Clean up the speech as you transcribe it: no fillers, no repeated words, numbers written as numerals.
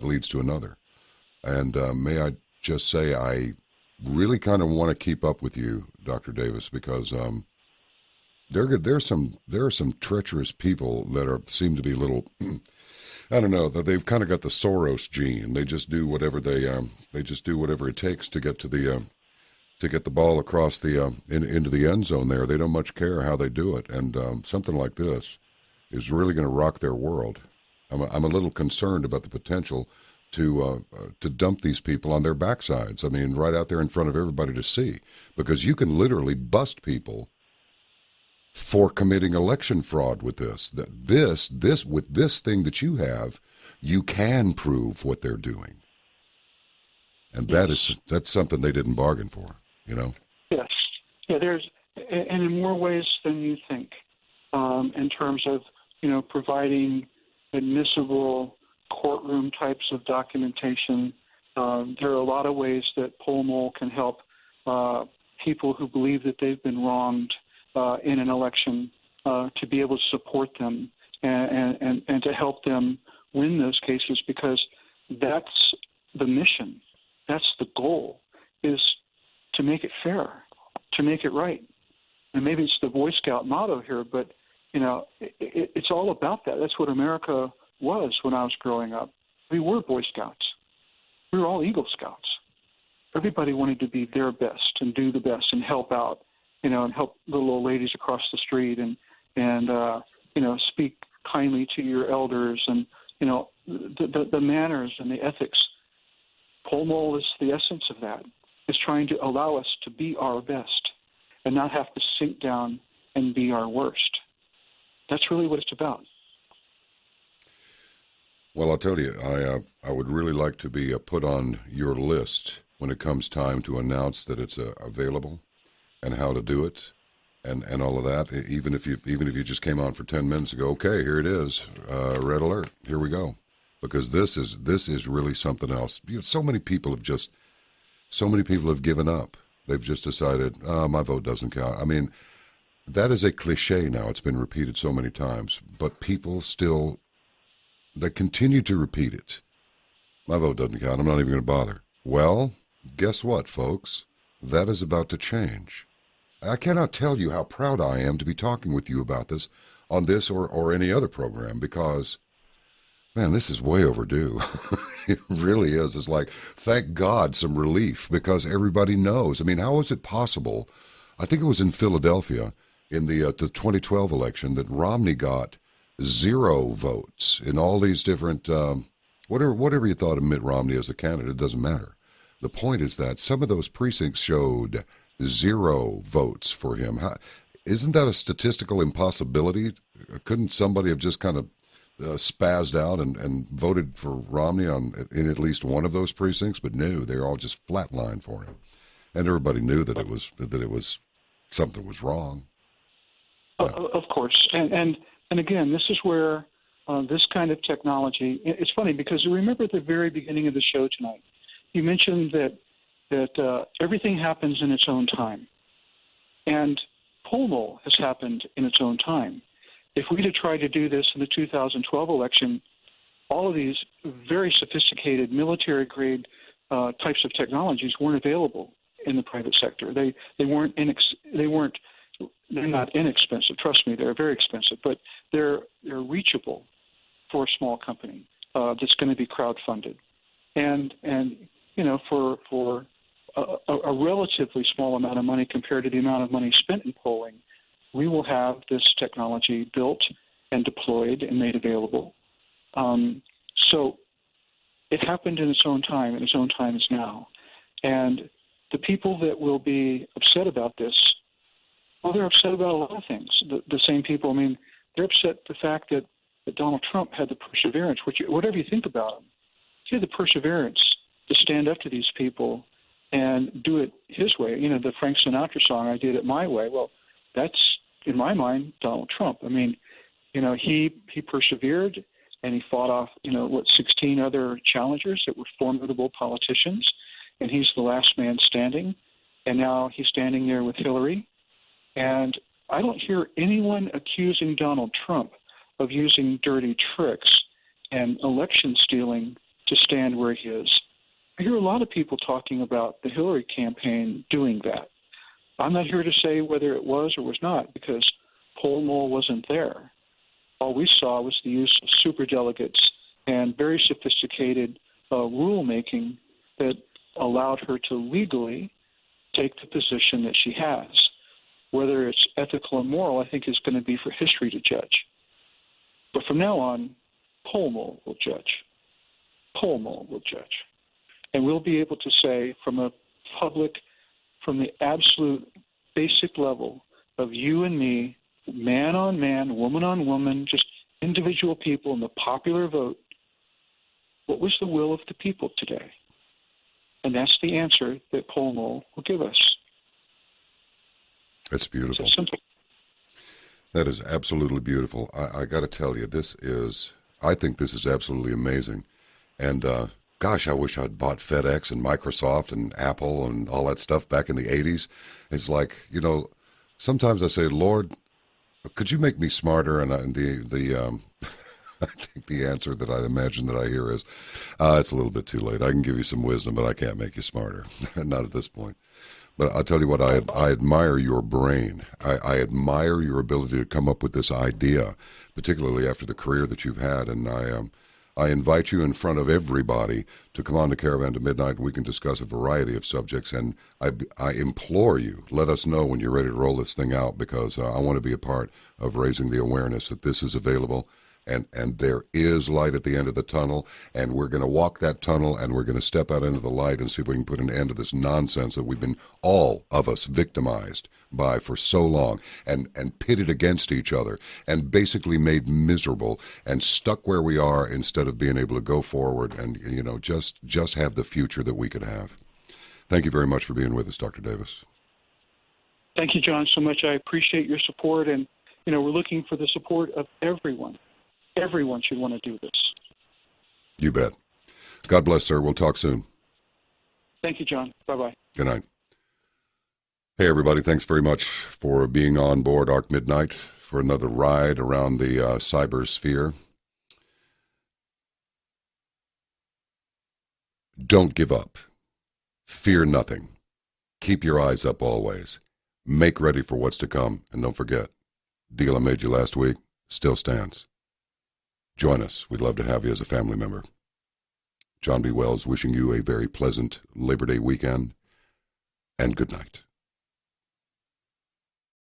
leads to another. And may I just say, I really kind of want to keep up with you, Dr. Davis, because there are some treacherous people that seem to be a little I don't know, that they've kind of got the Soros gene. They just do whatever they just do whatever it takes to get the ball across the into the end zone there. They don't much care how they do it, and something like this is really going to rock their world. I'm a little concerned about the potential to dump these people on their backsides. I mean, right out there in front of everybody to see, because you can literally bust people for committing election fraud with this. With this thing that you have, you can prove what they're doing, and that's something they didn't bargain for. You know. Yes. Yeah. And in more ways than you think, in terms of providing admissible courtroom types of documentation. There are a lot of ways that PollMole can help people who believe that they've been wronged in an election to be able to support them and to help them win those cases, because that's the mission. That's the goal, is to make it fair, to make it right. And maybe it's the Boy Scout motto here, but it's all about that. That's what America was when I was growing up. We were Boy Scouts. We were all Eagle Scouts. Everybody wanted to be their best and do the best and help out, and help little old ladies across the street and speak kindly to your elders and, the manners and the ethics. PollMole is the essence of that. It's trying to allow us to be our best and not have to sink down and be our worst. That's really what it's about. Well, I'll tell you, I would really like to be put on your list when it comes time to announce that it's available and how to do it and all of that. Even if you just came on for 10 minutes ago, okay, here it is, red alert, here we go, because this is really something else. So many people have given up. They've just decided, my vote doesn't count. I mean, that is a cliche now. It's been repeated so many times, but people still, they continue to repeat it. My vote doesn't count. I'm not even going to bother. Well, guess what, folks? That is about to change. I cannot tell you how proud I am to be talking with you about this on this or any other program, because, man, this is way overdue. It really is. It's like, thank God, some relief, because everybody knows. I mean, how is it possible? I think it was in Philadelphia in the 2012 election that Romney got 0 votes in all these different, whatever you thought of Mitt Romney as a candidate, it doesn't matter. The point is that some of those precincts showed 0 votes for him. Isn't that a statistical impossibility? Couldn't somebody have just kind of spazzed out and voted for Romney in at least one of those precincts? But no, they're all just flatlined for him, and everybody knew that it was something was wrong. Of course, and again, this is where this kind of technology. It's funny because remember at the very beginning of the show tonight, you mentioned that everything happens in its own time, and PollMole has happened in its own time. If we'd have tried to do this in the 2012 election, all of these very sophisticated military-grade types of technologies weren't available in the private sector. They're not inexpensive. Trust me, they're very expensive, but they're reachable for a small company that's going to be crowdfunded, and for a relatively small amount of money compared to the amount of money spent in polling, we will have this technology built and deployed and made available. So it happened in its own time, and its own time is now. And the people that will be upset about this, well, they're upset about a lot of things. The same people, I mean, they're upset the fact that Donald Trump had the perseverance, whatever you think about him, he had the perseverance to stand up to these people and do it his way. The Frank Sinatra song, I did it my way. Well, that's, in my mind, Donald Trump. I mean, he persevered, and he fought off, 16 other challengers that were formidable politicians, and he's the last man standing. And now he's standing there with Hillary. And I don't hear anyone accusing Donald Trump of using dirty tricks and election stealing to stand where he is. I hear a lot of people talking about the Hillary campaign doing that. I'm not here to say whether it was or was not, because PollMole wasn't there. All we saw was the use of superdelegates and very sophisticated rulemaking that allowed her to legally take the position that she has. Whether it's ethical and moral, I think, is going to be for history to judge. But from now on, PollMole will judge. PollMole will judge. And we'll be able to say from a public, from the absolute basic level of you and me, man on man, woman on woman, just individual people in the popular vote, what was the will of the people today? And that's the answer that PollMole will give us. That's beautiful. So simple. That is absolutely beautiful. I got to tell you, I think this is absolutely amazing. And gosh, I wish I'd bought FedEx and Microsoft and Apple and all that stuff back in the 80s. It's like, sometimes I say, Lord, could you make me smarter? And I think the answer that I imagine that I hear is, it's a little bit too late. I can give you some wisdom, but I can't make you smarter. Not at this point. But I'll tell you what, I admire your brain. I admire your ability to come up with this idea, particularly after the career that you've had. And I invite you in front of everybody to come on to Caravan to Midnight, and we can discuss a variety of subjects. And I implore you, let us know when you're ready to roll this thing out, because I want to be a part of raising the awareness that this is available. And there is light at the end of the tunnel, and we're going to walk that tunnel, and we're going to step out into the light and see if we can put an end to this nonsense that we've been, all of us, victimized by for so long, and pitted against each other, and basically made miserable, and stuck where we are instead of being able to go forward and, just have the future that we could have. Thank you very much for being with us, Dr. Davis. Thank you, John, so much. I appreciate your support, and, we're looking for the support of everyone. Everyone should want to do this. You bet. God bless, sir. We'll talk soon. Thank you, John. Bye-bye. Good night. Hey, everybody. Thanks very much for being on board Arc Midnight for another ride around the cyber sphere. Don't give up. Fear nothing. Keep your eyes up always. Make ready for what's to come. And don't forget, deal I made you last week still stands. Join us. We'd love to have you as a family member. John B. Wells wishing you a very pleasant Labor Day weekend, and good night.